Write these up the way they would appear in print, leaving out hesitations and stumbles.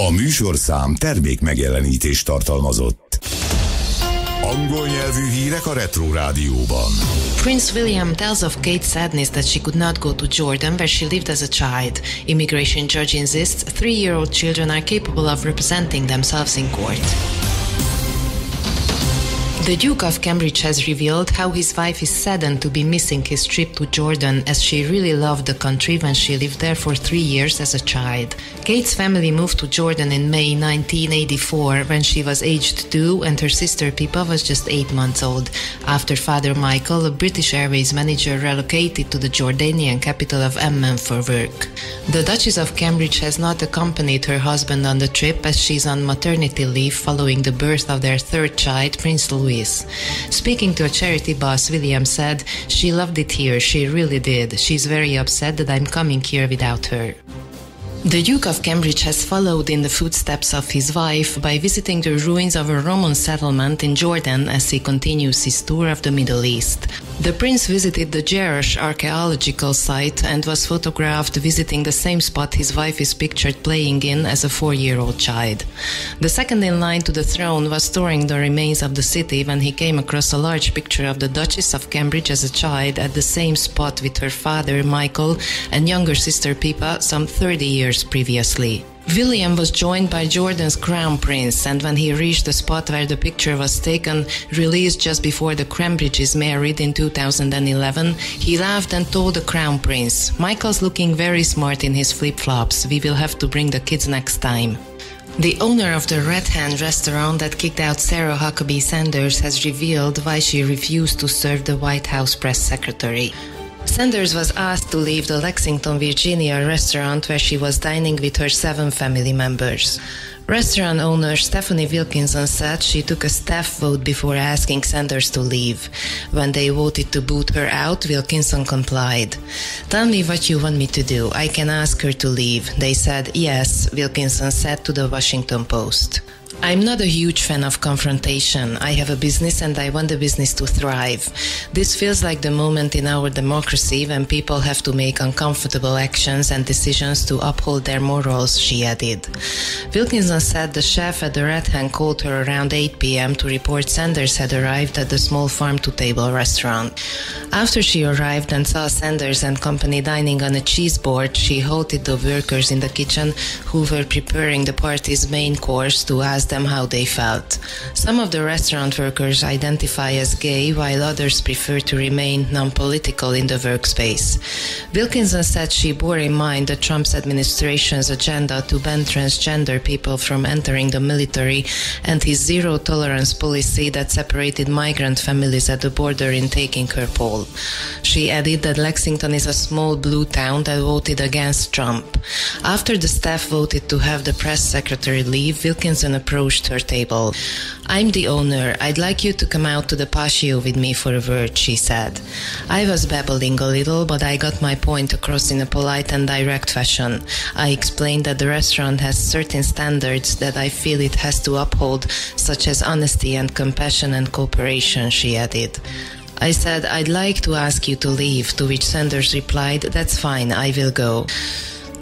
A műsorszám termék megjelenítést tartalmazott. Angol nyelvű hírek a Retro Rádióban. Prince William tells of Kate's sadness that she could not go to Jordan, where she lived as a child. Immigration judge insists 3-year-old children are capable of representing themselves in court. The Duke of Cambridge has revealed how his wife is saddened to be missing his trip to Jordan, as she really loved the country when she lived there for 3 years as a child. Kate's family moved to Jordan in May 1984 when she was aged 2 and her sister Pippa was just 8 months old, after Father Michael, a British Airways manager, relocated to the Jordanian capital of Amman for work. The Duchess of Cambridge has not accompanied her husband on the trip, as she's on maternity leave following the birth of their third child, Prince Louis. Speaking to a charity boss, William said, "She loved it here, she really did. She's very upset that I'm coming here without her." The Duke of Cambridge has followed in the footsteps of his wife by visiting the ruins of a Roman settlement in Jordan as he continues his tour of the Middle East. The prince visited the Jerash archaeological site and was photographed visiting the same spot his wife is pictured playing in as a 4-year-old child. The second in line to the throne was touring the remains of the city when he came across a large picture of the Duchess of Cambridge as a child at the same spot with her father Michael and younger sister Pippa some 30 years previously. William was joined by Jordan's crown prince, and when he reached the spot where the picture was taken, released just before the Cambridges married in 2011, he laughed and told the crown prince, "Michael's looking very smart in his flip-flops. We will have to bring the kids next time." The owner of the Red Hen restaurant that kicked out Sarah Huckabee Sanders has revealed why she refused to serve the White House press secretary. Sanders was asked to leave the Lexington, Virginia restaurant where she was dining with her 7 family members. Restaurant owner Stephanie Wilkinson said she took a staff vote before asking Sanders to leave. When they voted to boot her out, Wilkinson complied. "Tell me what you want me to do. I can ask her to leave." They said yes, Wilkinson said to the Washington Post. "I'm not a huge fan of confrontation. I have a business and I want the business to thrive. This feels like the moment in our democracy when people have to make uncomfortable actions and decisions to uphold their morals," she added. Wilkinson said the chef at the Red Hen called her around 8 p.m. to report Sanders had arrived at the small farm-to-table restaurant. After she arrived and saw Sanders and company dining on a cheese board, she halted the workers in the kitchen who were preparing the party's main course to ask them how they felt. Some of the restaurant workers identify as gay, while others prefer to remain non-political in the workspace. Wilkinson said she bore in mind the Trump's administration's agenda to ban transgender people from entering the military and his zero-tolerance policy that separated migrant families at the border in taking her poll. She added that Lexington is a small blue town that voted against Trump. After the staff voted to have the press secretary leave, Wilkinson approached her table. "I'm the owner. I'd like you to come out to the patio with me for a word," she said. I was babbling a little, but I got my point across in a polite and direct fashion. I explained that the restaurant has certain standards that I feel it has to uphold, such as honesty and compassion and cooperation, she added. I said, "I'd like to ask you to leave," to which Sanders replied, "That's fine, I will go."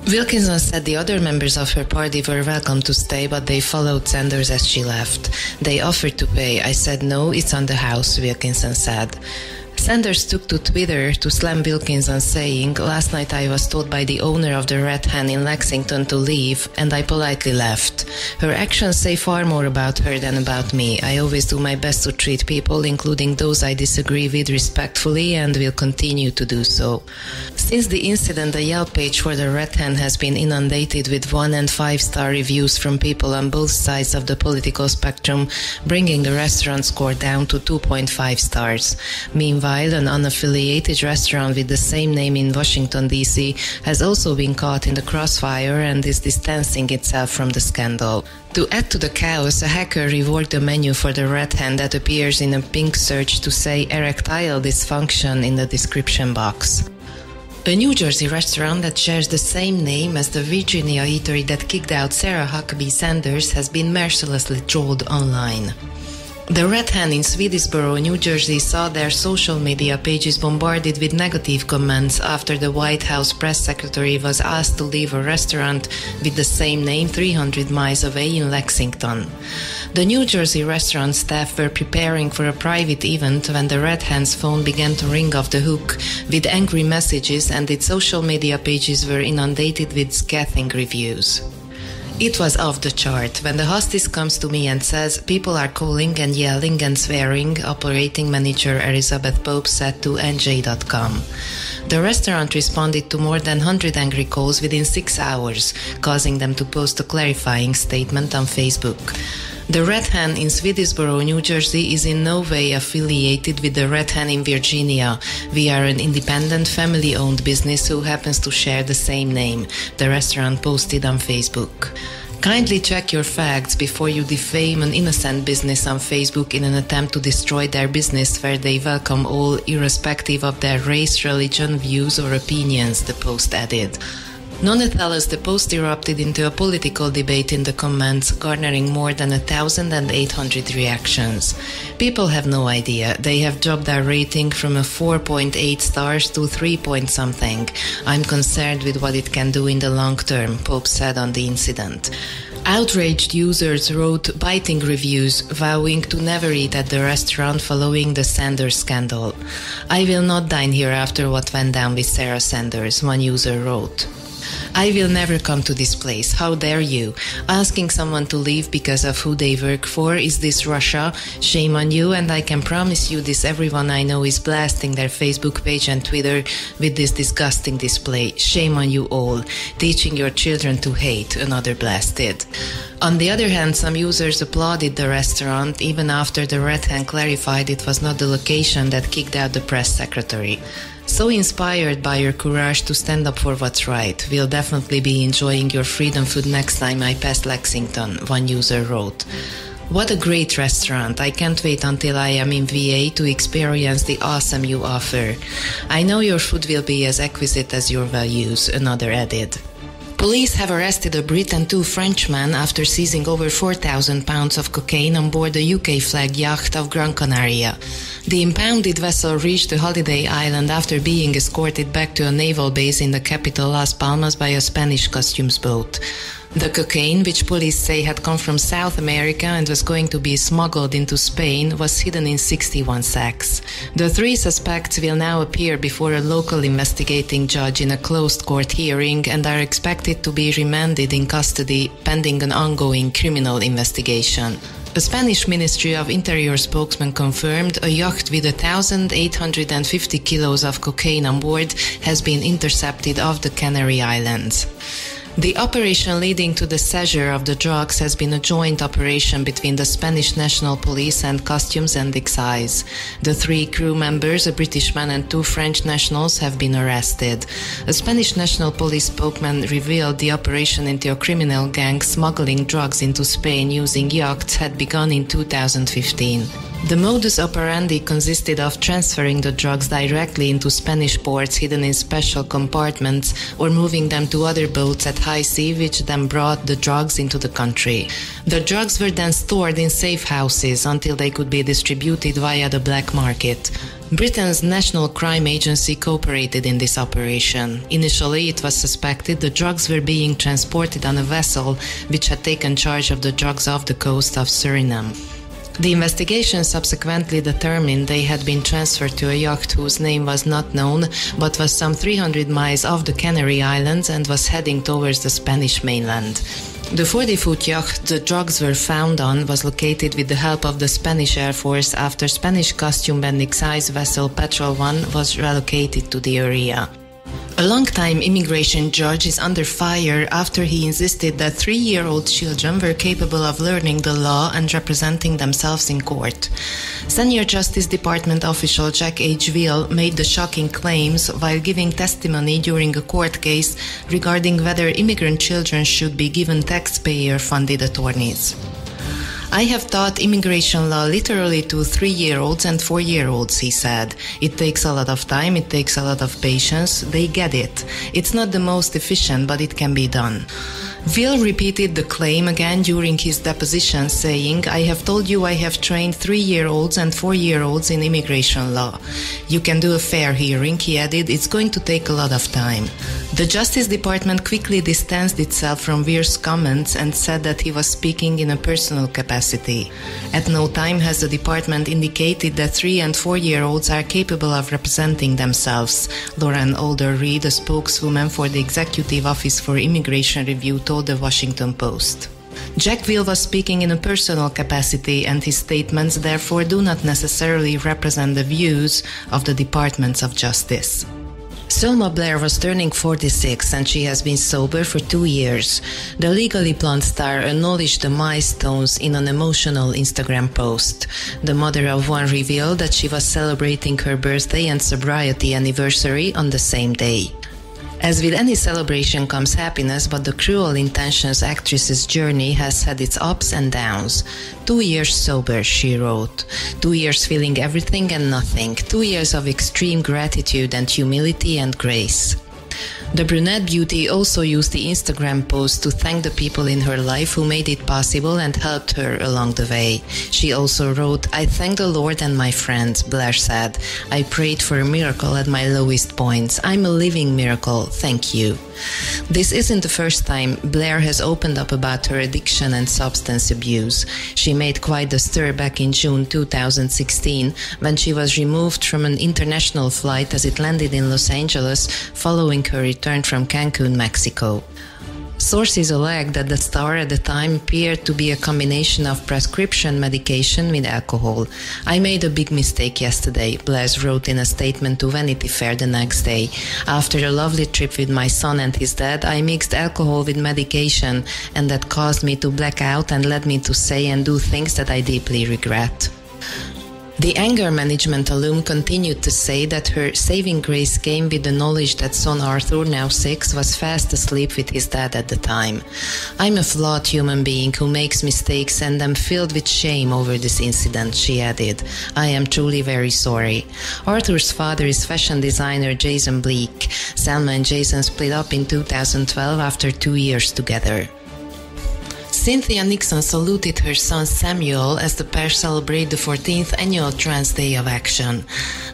Wilkinson said the other members of her party were welcome to stay, but they followed Sanders as she left. They offered to pay. I said, "No, it's on the house," Wilkinson said. Sanders took to Twitter to slam Wilkinson, saying, "Last night I was told by the owner of the Red Hen in Lexington to leave, and I politely left. Her actions say far more about her than about me. I always do my best to treat people, including those I disagree with, respectfully, and will continue to do so." Since the incident, the Yelp page for the Red Hen has been inundated with 1- and 5-star reviews from people on both sides of the political spectrum, bringing the restaurant score down to 2.5 stars. Meanwhile, an unaffiliated restaurant with the same name in Washington, D.C. has also been caught in the crossfire and is distancing itself from the scandal. To add to the chaos, a hacker reworked the menu for the Red Hen that appears in a pink search to say erectile dysfunction in the description box. A New Jersey restaurant that shares the same name as the Virginia eatery that kicked out Sarah Huckabee Sanders has been mercilessly trolled online. The Red Hen in Swedesboro, New Jersey saw their social media pages bombarded with negative comments after the White House press secretary was asked to leave a restaurant with the same name 300 miles away in Lexington. The New Jersey restaurant staff were preparing for a private event when the Red Hen's phone began to ring off the hook with angry messages, and its social media pages were inundated with scathing reviews. It was off the chart when the hostess comes to me and says, "People are calling and yelling and swearing," operating manager Elizabeth Pope said to NJ.com. The restaurant responded to more than 100 angry calls within 6 hours, causing them to post a clarifying statement on Facebook. The Red Hen in Swedesboro, New Jersey is in no way affiliated with the Red Hen in Virginia. "We are an independent, family-owned business who happens to share the same name," the restaurant posted on Facebook. Kindly check your facts before you defame an innocent business on Facebook in an attempt to destroy their business, where they welcome all, irrespective of their race, religion, views or opinions, the post added. Nonetheless, the post erupted into a political debate in the comments, garnering more than 1,800 reactions. People have no idea. They have dropped their rating from a 4.8 stars to 3 point something. "I'm concerned with what it can do in the long term," Pope said on the incident. Outraged users wrote biting reviews, vowing to never eat at the restaurant following the Sanders scandal. "I will not dine here after what went down with Sarah Sanders," one user wrote. "I will never come to this place. How dare you? Asking someone to leave because of who they work for? Is this Russia? Shame on you, and I can promise you this, everyone I know is blasting their Facebook page and Twitter with this disgusting display. Shame on you all. Teaching your children to hate," another blasted. On the other hand, some users applauded the restaurant even after the Red Hen clarified it was not the location that kicked out the press secretary. "So inspired by your courage to stand up for what's right. We'll definitely be enjoying your freedom food next time I pass Lexington," one user wrote. "What a great restaurant. I can't wait until I am in VA to experience the awesome you offer. I know your food will be as exquisite as your values," another added. Police have arrested a Brit and 2 Frenchmen after seizing over 4,000 pounds of cocaine on board a UK-flagged yacht of Gran Canaria. The impounded vessel reached the holiday island after being escorted back to a naval base in the capital Las Palmas by a Spanish customs boat. The cocaine, which police say had come from South America and was going to be smuggled into Spain, was hidden in 61 sacks. The 3 suspects will now appear before a local investigating judge in a closed court hearing and are expected to be remanded in custody pending an ongoing criminal investigation. A Spanish Ministry of Interior spokesman confirmed a yacht with 1,850 kilos of cocaine on board has been intercepted off the Canary Islands. The operation leading to the seizure of the drugs has been a joint operation between the Spanish National Police and Customs and Excise. The 3 crew members, a British man and 2 French nationals, have been arrested. A Spanish National Police spokesman revealed the operation into a criminal gang smuggling drugs into Spain using yachts had begun in 2015. The modus operandi consisted of transferring the drugs directly into Spanish ports hidden in special compartments or moving them to other boats at high sea, which then brought the drugs into the country. The drugs were then stored in safe houses until they could be distributed via the black market. Britain's National Crime Agency cooperated in this operation. Initially, it was suspected the drugs were being transported on a vessel which had taken charge of the drugs off the coast of Suriname. The investigation subsequently determined they had been transferred to a yacht whose name was not known, but was some 300 miles off the Canary Islands and was heading towards the Spanish mainland. The 40-foot yacht the drugs were found on was located with the help of the Spanish Air Force after Spanish Customs and Excise vessel Petrol 1 was relocated to the area. A long-time immigration judge is under fire after he insisted that 3-year-old children were capable of learning the law and representing themselves in court. Senior Justice Department official Jack H. Will made the shocking claims while giving testimony during a court case regarding whether immigrant children should be given taxpayer-funded attorneys. "I have taught immigration law literally to 3-year-olds and 4-year-olds, he said. It takes a lot of time, it takes a lot of patience. They get it. It's not the most efficient, but it can be done. Will repeated the claim again during his deposition, saying, "I have told you I have trained 3-year-olds and 4-year-olds in immigration law. You can do a fair hearing," he added. "It's going to take a lot of time." The Justice Department quickly distanced itself from Weir's comments and said that he was speaking in a personal capacity. At no time has the department indicated that 3- and 4-year-olds are capable of representing themselves, Lauren Alder-Reed, a spokeswoman for the Executive Office for Immigration Review, told the Washington Post. Jack Will was speaking in a personal capacity, and his statements therefore do not necessarily represent the views of the Departments of Justice. Selma Blair was turning 46 and she has been sober for 2 years. The Legally Blonde star acknowledged the milestones in an emotional Instagram post. The mother of one revealed that she was celebrating her birthday and sobriety anniversary on the same day. As with any celebration comes happiness, but the Cruel Intentions actress's journey has had its ups and downs. 2 years sober, she wrote. 2 years feeling everything and nothing. 2 years of extreme gratitude and humility and grace. The brunette beauty also used the Instagram post to thank the people in her life who made it possible and helped her along the way. She also wrote, "I thank the Lord and my friends," Blair said. "I prayed for a miracle at my lowest points. I'm a living miracle. Thank you." This isn't the first time Blair has opened up about her addiction and substance abuse. She made quite a stir back in June 2016 when she was removed from an international flight as it landed in Los Angeles following her return from Cancun, Mexico. Sources allege that the star at the time appeared to be a combination of prescription medication with alcohol. "I made a big mistake yesterday," Blair wrote in a statement to Vanity Fair the next day. "After a lovely trip with my son and his dad, I mixed alcohol with medication, and that caused me to black out and led me to say and do things that I deeply regret." The anger management alum continued to say that her saving grace came with the knowledge that son Arthur, now 6, was fast asleep with his dad at the time. "I'm a flawed human being who makes mistakes and am filled with shame over this incident," she added. "I am truly very sorry." Arthur's father is fashion designer Jason Bleek. Selma and Jason split up in 2012 after 2 years together. Cynthia Nixon saluted her son Samuel as the pair celebrate the 14th annual Trans Day of Action.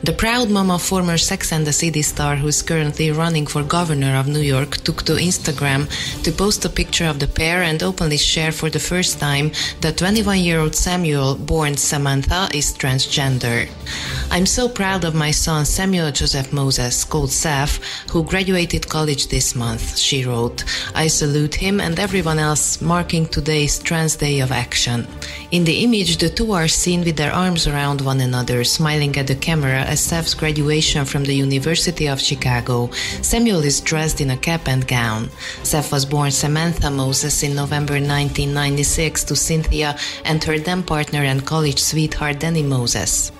The proud mom of former Sex and the City star, who is currently running for governor of New York, took to Instagram to post a picture of the pair and openly share for the first time that 21-year-old Samuel, born Samantha, is transgender. "I'm so proud of my son Samuel Joseph Moses, called Seth, who graduated college this month," she wrote. "I salute him and everyone else marking today's Trans Day of Action." In the image, the two are seen with their arms around one another, smiling at the camera as Seth's graduation from the University of Chicago. Samuel is dressed in a cap and gown. Seth was born Samantha Moses in November 1996 to Cynthia and her then partner and college sweetheart Danny Moses.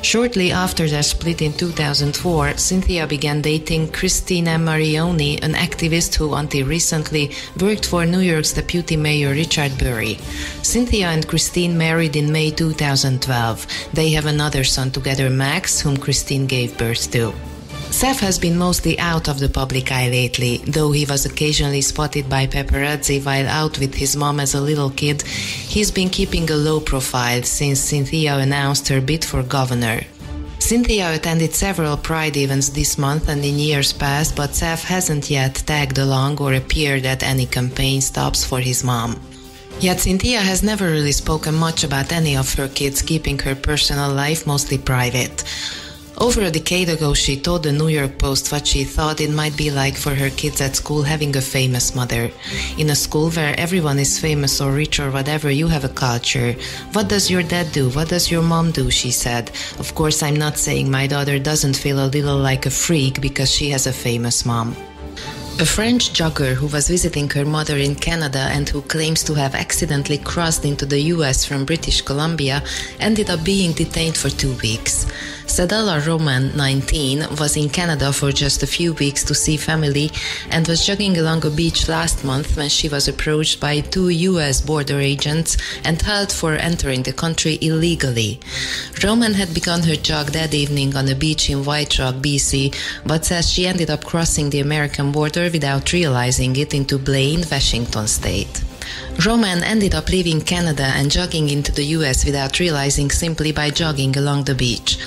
Shortly after their split in 2004, Cynthia began dating Christina Marioni, an activist who until recently worked for New York's Deputy Mayor Richard Burry. Cynthia and Christine married in May 2012. They have another son together, Max, whom Christine gave birth to. Seth has been mostly out of the public eye lately, though he was occasionally spotted by paparazzi while out with his mom as a little kid. He's been keeping a low profile since Cynthia announced her bid for governor. Cynthia attended several Pride events this month and in years past, but Seth hasn't yet tagged along or appeared at any campaign stops for his mom. Yet Cynthia has never really spoken much about any of her kids, keeping her personal life mostly private. Over a decade ago, she told the New York Post what she thought it might be like for her kids at school having a famous mother. "In a school where everyone is famous or rich or whatever, you have a culture. What does your dad do? What does your mom do?" she said. "Of course, I'm not saying my daughter doesn't feel a little like a freak because she has a famous mom." A French jogger who was visiting her mother in Canada and who claims to have accidentally crossed into the US from British Columbia ended up being detained for 2 weeks. Sadala Roman, 19, was in Canada for just a few weeks to see family and was jogging along a beach last month when she was approached by 2 US border agents and held for entering the country illegally. Roman had begun her jog that evening on a beach in White Rock, BC, but says she ended up crossing the American border without realizing it into Blaine, Washington state. Roman ended up leaving Canada and jogging into the US without realizing simply by jogging along the beach.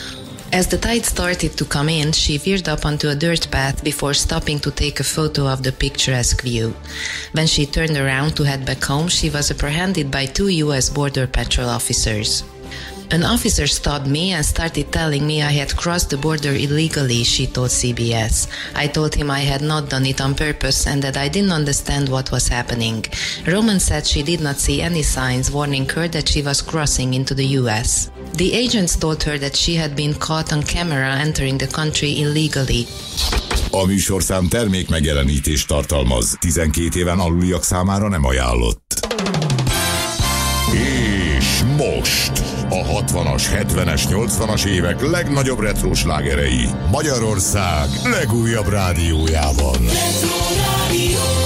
As the tide started to come in, she veered up onto a dirt path before stopping to take a photo of the picturesque view. When she turned around to head back home, she was apprehended by 2 US Border Patrol officers. An officer stopped me and started telling me I had crossed the border illegally, she told CBS. I told him I had not done it on purpose and that I didn't understand what was happening. Roman said she did not see any signs warning her that she was crossing into the US. The agents told her that she had been caught on camera entering the country illegally. A műsorszám termék megjelenítést tartalmaz. 12 éven aluliak számára nem ajánlott. És most a 60-as, 70-es, 80-as évek legnagyobb retro slágerei Magyarország legújabb rádiójában. Retro Rádió.